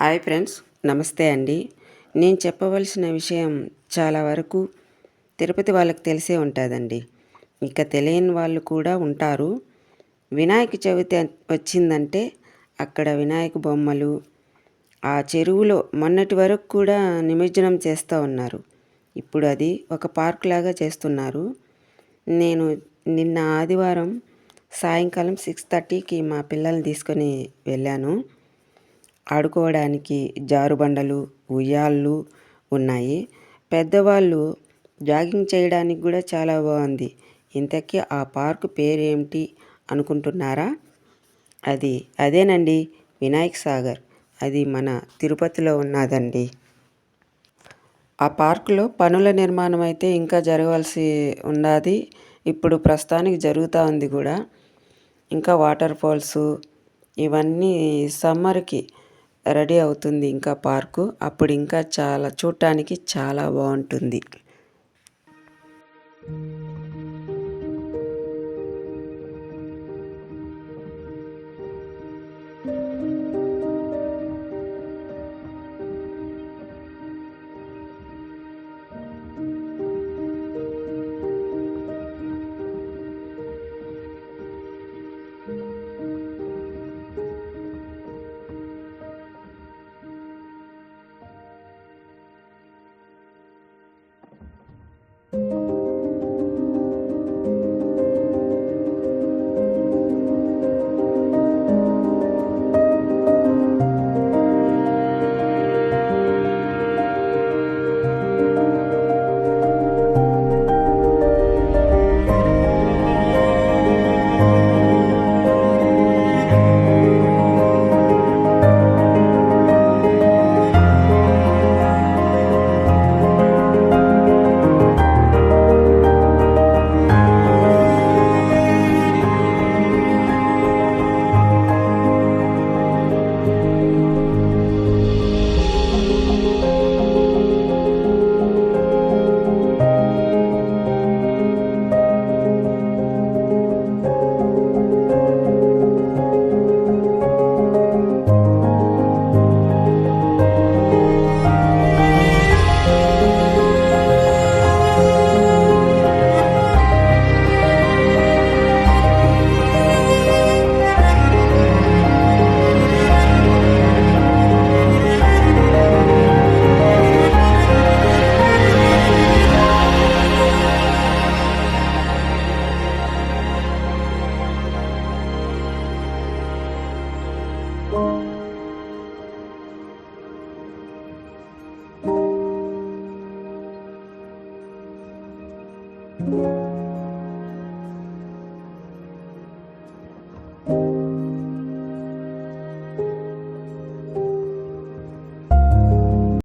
Hi friends, నమస్తే అండి. నేను చెప్పవలసిన విషయం చాలా వరకు తిరుపతి వాళ్ళకి తెలిసే ఉంటుందండి. ఇక తెలియని వాళ్ళు కూడా ఉంటారు. వినాయక చవితి వచ్చిందంటే అక్కడ వినాయక బొమ్మలు ఆ చెరువులో మొన్నటి వరకు కూడా నిమజ్జనం చేస్తూ ఉన్నారు. ఇప్పుడు అది ఒక పార్క్ లాగా చేస్తున్నారు. నేను నిన్న ఆదివారం సాయంకాలం 6:30కి మా పిల్లల్ని తీసుకొని వెళ్ళాను. ఆడుకోవడానికి జారుబండలు, ఉయ్యాళ్ళు ఉన్నాయి. పెద్దవాళ్ళు జాగింగ్ చేయడానికి కూడా చాలా బాగుంది. ఇంతకీ ఆ పార్కు పేరేమిటి అనుకుంటున్నారా? అదేనండి, వినాయక్ సాగర్. అది మన తిరుపతిలో ఉన్నదండి. ఆ పార్కులో పనుల నిర్మాణం అయితే ఇంకా జరగవలసి ఉన్నది. ఇప్పుడు ప్రస్తుతానికి జరుగుతూ ఉంది కూడా. ఇంకా వాటర్ ఫాల్స్ ఇవన్నీ సమ్మర్కి రెడీ అవుతుంది. ఇంకా పార్కు అప్పుడు ఇంకా చాలా చూడటానికి చాలా బాగుంటుంది. Thank you.